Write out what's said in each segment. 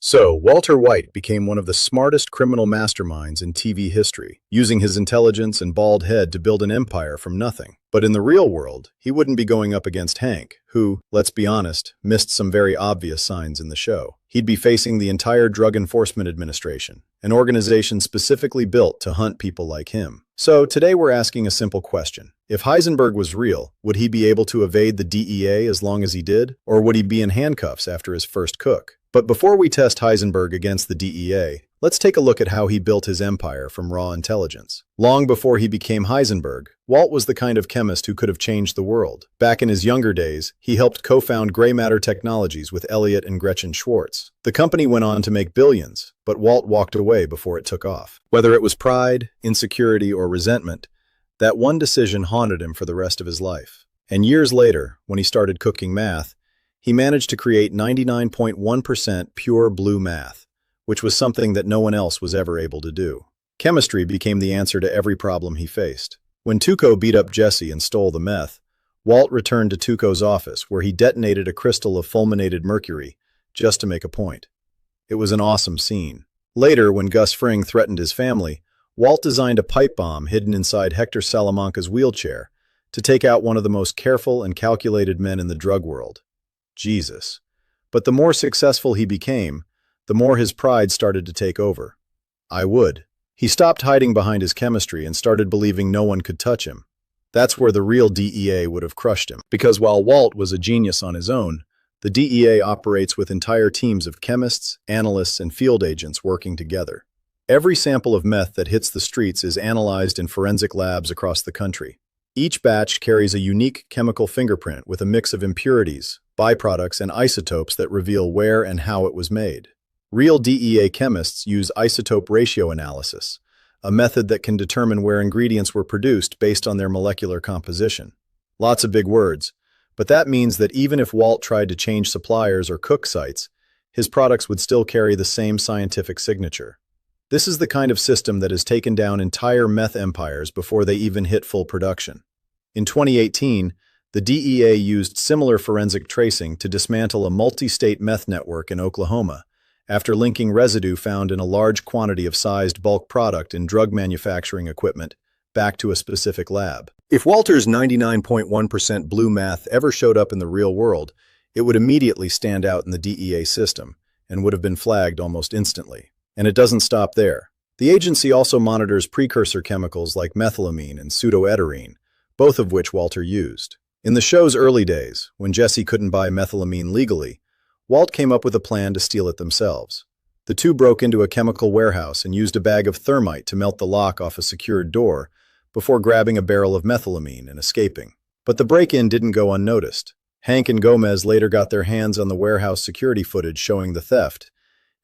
So, Walter White became one of the smartest criminal masterminds in TV history, using his intelligence and bald head to build an empire from nothing. But in the real world, he wouldn't be going up against Hank, who, let's be honest, missed some very obvious signs in the show. He'd be facing the entire Drug Enforcement Administration, an organization specifically built to hunt people like him. So, today we're asking a simple question. If Heisenberg was real, would he be able to evade the DEA as long as he did? Or would he be in handcuffs after his first cook? But before we test Heisenberg against the DEA, let's take a look at how he built his empire from raw intelligence. Long before he became Heisenberg, Walt was the kind of chemist who could have changed the world. Back in his younger days, he helped co-found gray matter technologies with Elliot and Gretchen Schwartz. The company went on to make billions, but Walt walked away before it took off. Whether it was pride, insecurity, or resentment, that one decision haunted him for the rest of his life. And years later, when he started cooking math, he managed to create 99.1% pure blue math, which was something that no one else was ever able to do. Chemistry became the answer to every problem he faced. When Tuco beat up Jesse and stole the meth, Walt returned to Tuco's office where he detonated a crystal of fulminated mercury just to make a point. It was an awesome scene. Later, when Gus Fring threatened his family, Walt designed a pipe bomb hidden inside Hector Salamanca's wheelchair to take out one of the most careful and calculated men in the drug world. Jesus. But the more successful he became, the more his pride started to take over. I would. He stopped hiding behind his chemistry and started believing no one could touch him. That's where the real DEA would have crushed him. Because while Walt was a genius on his own, the DEA operates with entire teams of chemists, analysts, and field agents working together. Every sample of meth that hits the streets is analyzed in forensic labs across the country. Each batch carries a unique chemical fingerprint with a mix of impurities, byproducts, and isotopes that reveal where and how it was made. Real DEA chemists use isotope ratio analysis, a method that can determine where ingredients were produced based on their molecular composition. Lots of big words, but that means that even if Walt tried to change suppliers or cook sites, his products would still carry the same scientific signature. This is the kind of system that has taken down entire meth empires before they even hit full production. In 2018, the DEA used similar forensic tracing to dismantle a multi-state meth network in Oklahoma after linking residue found in a large quantity of sized bulk product in drug manufacturing equipment back to a specific lab. If Walter's 99.1% blue math ever showed up in the real world, it would immediately stand out in the DEA system and would have been flagged almost instantly. And it doesn't stop there. The agency also monitors precursor chemicals like methylamine and pseudoeterine, both of which Walter used. In the show's early days, when Jesse couldn't buy methylamine legally, Walt came up with a plan to steal it themselves. The two broke into a chemical warehouse and used a bag of thermite to melt the lock off a secured door before grabbing a barrel of methylamine and escaping. But the break-in didn't go unnoticed. Hank and Gomez later got their hands on the warehouse security footage showing the theft,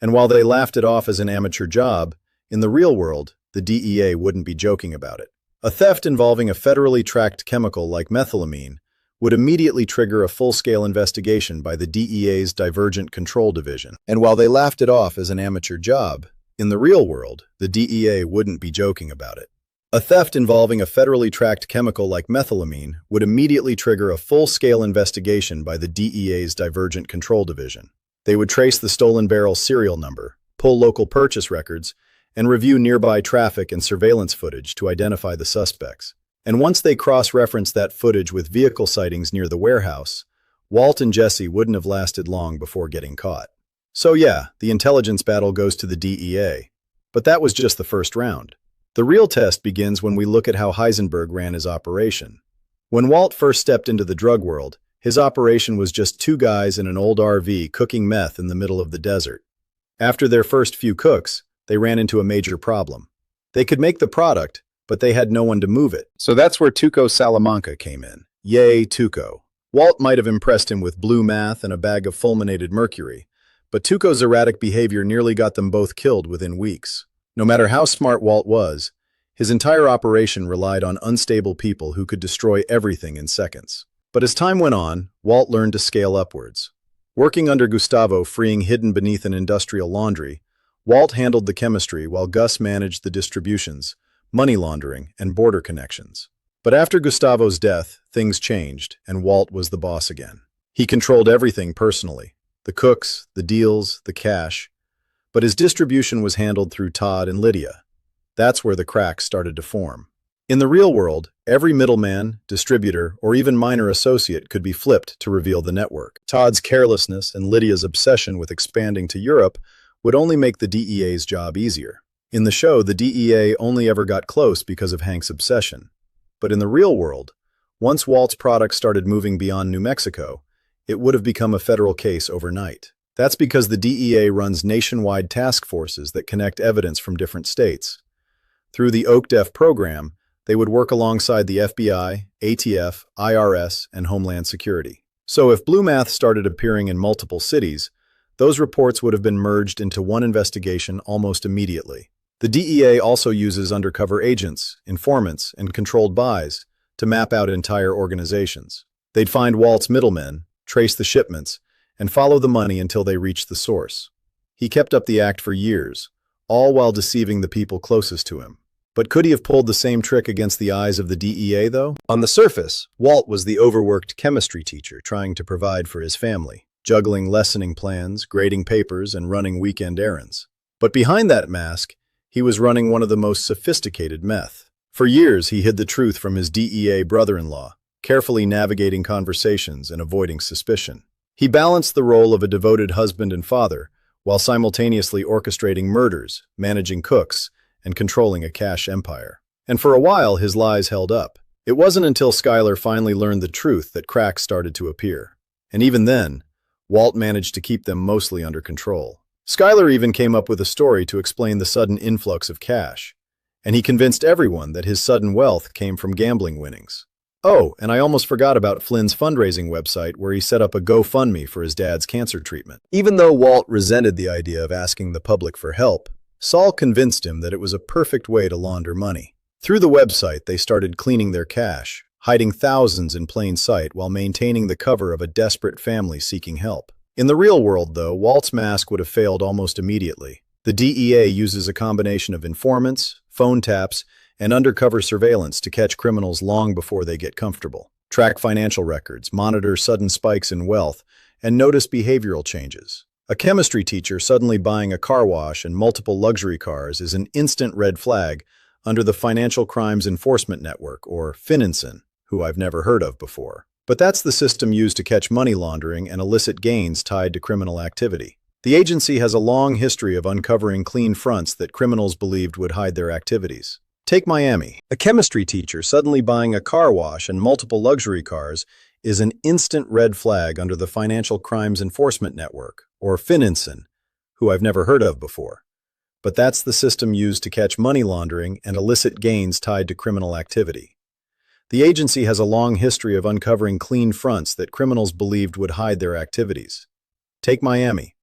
and while they laughed it off as an amateur job, in the real world, the DEA wouldn't be joking about it. A theft involving a federally tracked chemical like methylamine would immediately trigger a full-scale investigation by the DEA's Divergent Control Division. And while they laughed it off as an amateur job, in the real world, the DEA wouldn't be joking about it. A theft involving a federally tracked chemical like methylamine would immediately trigger a full-scale investigation by the DEA's Divergent Control Division. They would trace the stolen barrel's serial number, pull local purchase records, and review nearby traffic and surveillance footage to identify the suspects. And once they cross-referenced that footage with vehicle sightings near the warehouse, Walt and Jesse wouldn't have lasted long before getting caught. So yeah, the intelligence battle goes to the DEA. But that was just the first round. The real test begins when we look at how Heisenberg ran his operation. When Walt first stepped into the drug world, his operation was just two guys in an old RV cooking meth in the middle of the desert. After their first few cooks, they ran into a major problem. They could make the product, but they had no one to move it. So that's where Tuco Salamanca came in. Yay, Tuco. Walt might have impressed him with blue math and a bag of fulminated mercury, but Tuco's erratic behavior nearly got them both killed within weeks. No matter how smart Walt was, his entire operation relied on unstable people who could destroy everything in seconds. But as time went on, Walt learned to scale upwards. Working under Gustavo freeing hidden beneath an industrial laundry, Walt handled the chemistry while Gus managed the distributions, money laundering, and border connections. But after Gustavo's death, things changed, and Walt was the boss again. He controlled everything personally: the cooks, the deals, the cash. but his distribution was handled through Todd and Lydia. That's where the cracks started to form. In the real world, every middleman, distributor, or even minor associate could be flipped to reveal the network. Todd's carelessness and Lydia's obsession with expanding to Europe would only make the DEA's job easier. In the show, the DEA only ever got close because of Hank's obsession. But in the real world, once Walt's products started moving beyond New Mexico, it would have become a federal case overnight. That's because the DEA runs nationwide task forces that connect evidence from different states. Through the OAKDEF program, they would work alongside the FBI, ATF, IRS, and Homeland Security. So if blue math started appearing in multiple cities, those reports would have been merged into one investigation almost immediately. The DEA also uses undercover agents, informants, and controlled buys to map out entire organizations. They'd find Walt's middlemen, trace the shipments, and follow the money until they reached the source. He kept up the act for years, all while deceiving the people closest to him. But could he have pulled the same trick against the eyes of the DEA, though? On the surface, Walt was the overworked chemistry teacher trying to provide for his family, juggling lessoning plans, grading papers, and running weekend errands. But behind that mask, he was running one of the most sophisticated meth. For years, he hid the truth from his DEA brother-in-law, carefully navigating conversations and avoiding suspicion. He balanced the role of a devoted husband and father, while simultaneously orchestrating murders, managing cooks, and controlling a cash empire. And for a while, his lies held up. It wasn't until Skylar finally learned the truth that cracks started to appear. And even then, Walt managed to keep them mostly under control. Skylar even came up with a story to explain the sudden influx of cash, and he convinced everyone that his sudden wealth came from gambling winnings. Oh, and I almost forgot about Flynn's fundraising website where he set up a GoFundMe for his dad's cancer treatment. Even though Walt resented the idea of asking the public for help, Saul convinced him that it was a perfect way to launder money. Through the website, they started cleaning their cash, hiding thousands in plain sight while maintaining the cover of a desperate family seeking help. In the real world, though, Walt's mask would have failed almost immediately. The DEA uses a combination of informants, phone taps, and undercover surveillance to catch criminals long before they get comfortable. Track financial records, monitor sudden spikes in wealth, and notice behavioral changes. A chemistry teacher suddenly buying a car wash and multiple luxury cars is an instant red flag under the Financial Crimes Enforcement Network, or FinCEN, who I've never heard of before. But that's the system used to catch money laundering and illicit gains tied to criminal activity. The agency has a long history of uncovering clean fronts that criminals believed would hide their activities. Take Miami. A chemistry teacher suddenly buying a car wash and multiple luxury cars is an instant red flag under the Financial Crimes Enforcement Network, or FinCEN, who I've never heard of before. But that's the system used to catch money laundering and illicit gains tied to criminal activity. The agency has a long history of uncovering clean fronts that criminals believed would hide their activities. Take Miami.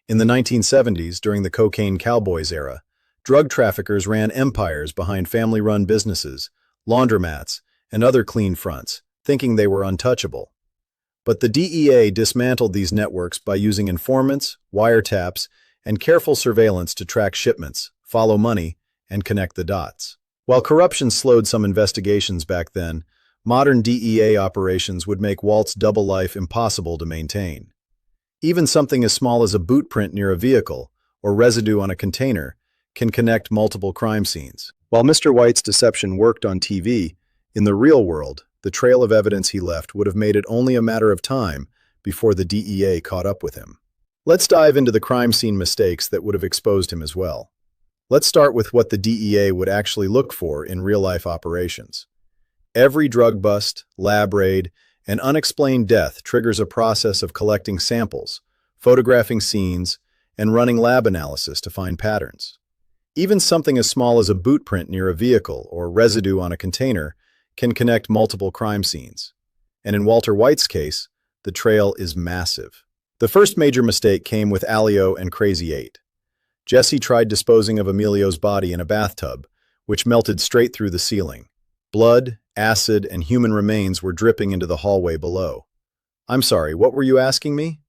In the 1970s, during the cocaine cowboys era, drug traffickers ran empires behind family-run businesses, laundromats, and other clean fronts, thinking they were untouchable. But the DEA dismantled these networks by using informants, wiretaps, and careful surveillance to track shipments, follow money, and connect the dots. While corruption slowed some investigations back then, modern DEA operations would make Walt's double life impossible to maintain. Even something as small as a boot print near a vehicle, or residue on a container, can connect multiple crime scenes. While Mr. White's deception worked on TV, in the real world, the trail of evidence he left would have made it only a matter of time before the DEA caught up with him. Let's dive into the crime scene mistakes that would have exposed him as well. Let's start with what the DEA would actually look for in real-life operations. Every drug bust, lab raid, and unexplained death triggers a process of collecting samples, photographing scenes, and running lab analysis to find patterns. Even something as small as a boot print near a vehicle or residue on a container can connect multiple crime scenes. And in Walter White's case, the trail is massive. The first major mistake came with Alio and Crazy 8. Jesse tried disposing of Emilio's body in a bathtub, which melted straight through the ceiling. Blood, acid, and human remains were dripping into the hallway below. I'm sorry, what were you asking me?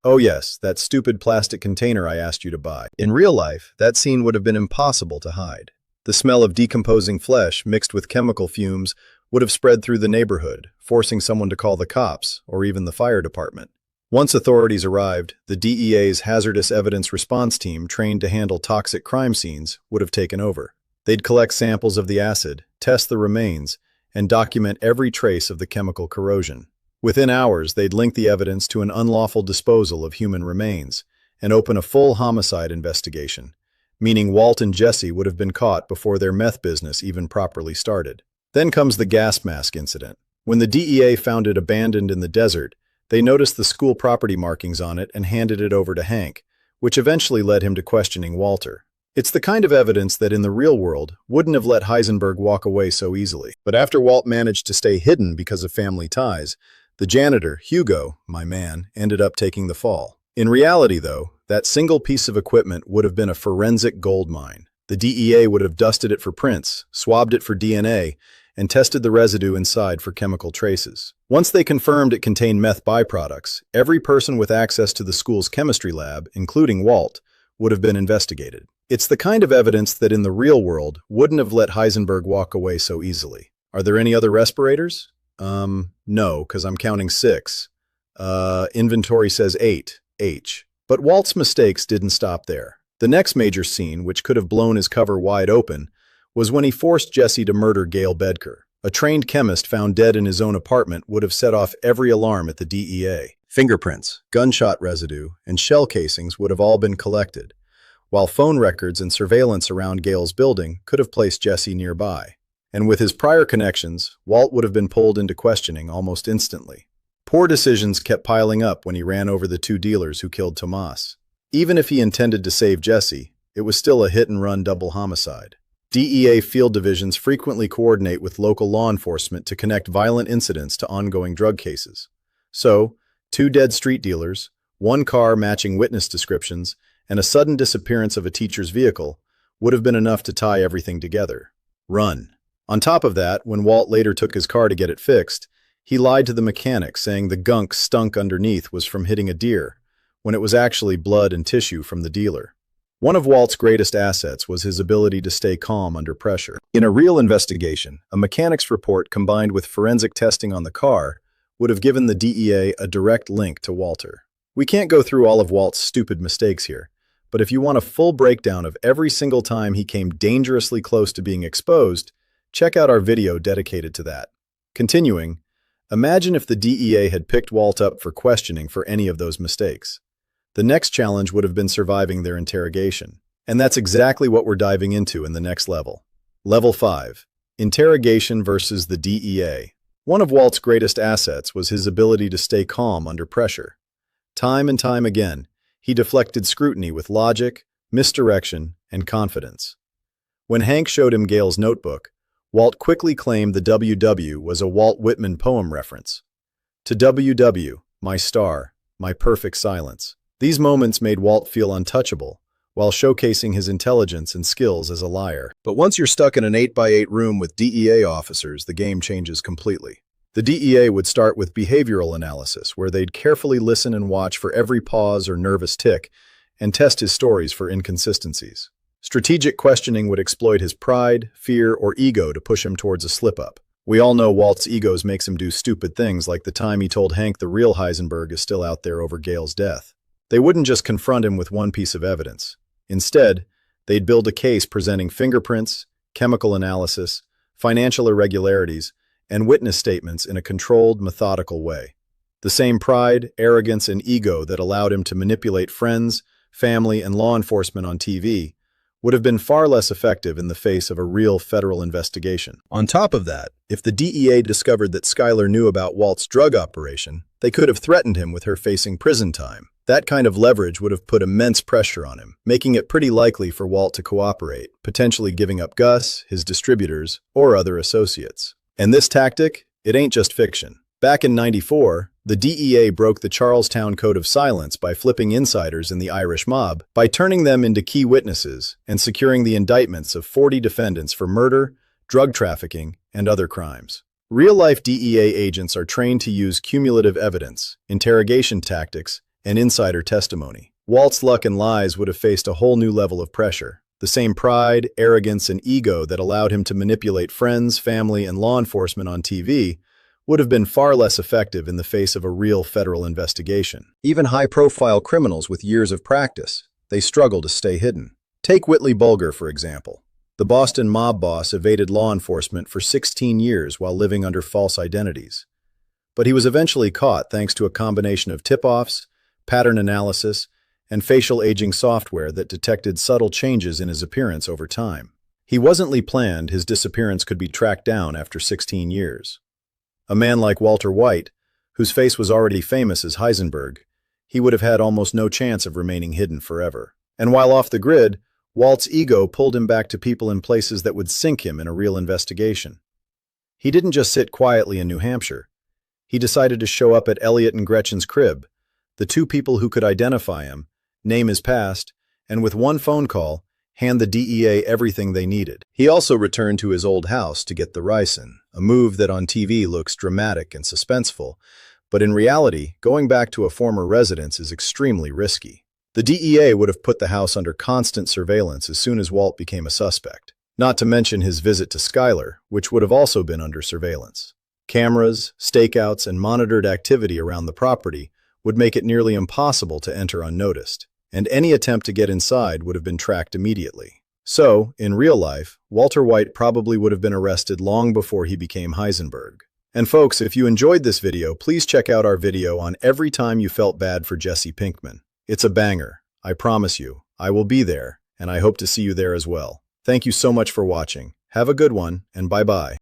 Oh yes, that stupid plastic container I asked you to buy. In real life, that scene would have been impossible to hide. The smell of decomposing flesh mixed with chemical fumes would have spread through the neighborhood, forcing someone to call the cops or even the fire department. Once authorities arrived, the DEA's hazardous evidence response team trained to handle toxic crime scenes would have taken over. They'd collect samples of the acid, test the remains, and document every trace of the chemical corrosion. Within hours, they'd link the evidence to an unlawful disposal of human remains and open a full homicide investigation, meaning Walt and Jesse would have been caught before their meth business even properly started. Then comes the gas mask incident. When the DEA found it abandoned in the desert, they noticed the school property markings on it and handed it over to Hank, which eventually led him to questioning Walter. It's the kind of evidence that in the real world wouldn't have let Heisenberg walk away so easily. But after Walt managed to stay hidden because of family ties, the janitor, Hugo, my man, ended up taking the fall. In reality, though, that single piece of equipment would have been a forensic gold mine. The DEA would have dusted it for prints, swabbed it for DNA, and tested the residue inside for chemical traces. Once they confirmed it contained meth byproducts, every person with access to the school's chemistry lab, including Walt, would have been investigated. It's the kind of evidence that in the real world wouldn't have let Heisenberg walk away so easily. Are there any other respirators? No, because I'm counting 6. Inventory says 8, H. But Walt's mistakes didn't stop there. The next major scene, which could have blown his cover wide open, was when he forced Jesse to murder Gail Bedker. A trained chemist found dead in his own apartment would have set off every alarm at the DEA. Fingerprints, gunshot residue, and shell casings would have all been collected, while phone records and surveillance around Gail's building could have placed Jesse nearby. And with his prior connections, Walt would have been pulled into questioning almost instantly. Poor decisions kept piling up when he ran over the 2 dealers who killed Tomas. Even if he intended to save Jesse, it was still a hit-and-run double homicide. DEA field divisions frequently coordinate with local law enforcement to connect violent incidents to ongoing drug cases. So, 2 dead street dealers, 1 car matching witness descriptions, and a sudden disappearance of a teacher's vehicle would have been enough to tie everything together. Run. On top of that, when Walt later took his car to get it fixed, he lied to the mechanic, saying the gunk stunk underneath was from hitting a deer, when it was actually blood and tissue from the dealer. One of Walt's greatest assets was his ability to stay calm under pressure. In a real investigation, a mechanic's report combined with forensic testing on the car would have given the DEA a direct link to Walter. We can't go through all of Walt's stupid mistakes here, but if you want a full breakdown of every single time he came dangerously close to being exposed, check out our video dedicated to that. Continuing, imagine if the DEA had picked Walt up for questioning for any of those mistakes. The next challenge would have been surviving their interrogation. And that's exactly what we're diving into in the next level. Level 5. Interrogation versus the DEA. One of Walt's greatest assets was his ability to stay calm under pressure. Time and time again, he deflected scrutiny with logic, misdirection, and confidence. When Hank showed him Gail's notebook, Walt quickly claimed the WW was a Walt Whitman poem reference. To WW, my star, my perfect silence. These moments made Walt feel untouchable, while showcasing his intelligence and skills as a liar. But once you're stuck in an 8x8 room with DEA officers, the game changes completely. The DEA would start with behavioral analysis, where they'd carefully listen and watch for every pause or nervous tick, and test his stories for inconsistencies. Strategic questioning would exploit his pride, fear, or ego to push him towards a slip-up. We all know Walt's egos makes him do stupid things, like the time he told Hank the real Heisenberg is still out there over Gail's death. They wouldn't just confront him with one piece of evidence. Instead, they'd build a case presenting fingerprints, chemical analysis, financial irregularities, and witness statements in a controlled, methodical way. The same pride, arrogance, and ego that allowed him to manipulate friends, family, and law enforcement on TV would have been far less effective in the face of a real federal investigation. On top of that, if the DEA discovered that Skylar knew about Walt's drug operation, they could have threatened him with her facing prison time. That kind of leverage would have put immense pressure on him, making it pretty likely for Walt to cooperate, potentially giving up Gus, his distributors, or other associates. And this tactic, it ain't just fiction. Back in '94, the DEA broke the Charlestown Code of Silence by flipping insiders in the Irish mob, by turning them into key witnesses and securing the indictments of 40 defendants for murder, drug trafficking, and other crimes. Real-life DEA agents are trained to use cumulative evidence, interrogation tactics, and insider testimony. Walt's luck and lies would have faced a whole new level of pressure. The same pride, arrogance, and ego that allowed him to manipulate friends, family, and law enforcement on TV would have been far less effective in the face of a real federal investigation. Even high-profile criminals with years of practice, they struggle to stay hidden. Take Whitley Bulger, for example. The Boston mob boss evaded law enforcement for 16 years while living under false identities. But he was eventually caught thanks to a combination of tip-offs, pattern analysis, and facial aging software that detected subtle changes in his appearance over time. He wasn't planned his disappearance could be tracked down after 16 years. A man like Walter White, whose face was already famous as Heisenberg, he would have had almost no chance of remaining hidden forever. And while off the grid, Walt's ego pulled him back to people in places that would sink him in a real investigation. He didn't just sit quietly in New Hampshire. He decided to show up at Elliot and Gretchen's crib, the two people who could identify him, name his past, and with one phone call, hand the DEA everything they needed. He also returned to his old house to get the ricin, a move that on TV looks dramatic and suspenseful, but in reality, going back to a former residence is extremely risky. The DEA would have put the house under constant surveillance as soon as Walt became a suspect, not to mention his visit to Schuyler, which would have also been under surveillance. Cameras, stakeouts, and monitored activity around the property would make it nearly impossible to enter unnoticed, and any attempt to get inside would have been tracked immediately. So, in real life, Walter White probably would have been arrested long before he became Heisenberg. And folks, if you enjoyed this video, please check out our video on Every Time You Felt Bad for Jesse Pinkman. It's a banger. I promise you. I will be there, and I hope to see you there as well. Thank you so much for watching. Have a good one, and bye-bye.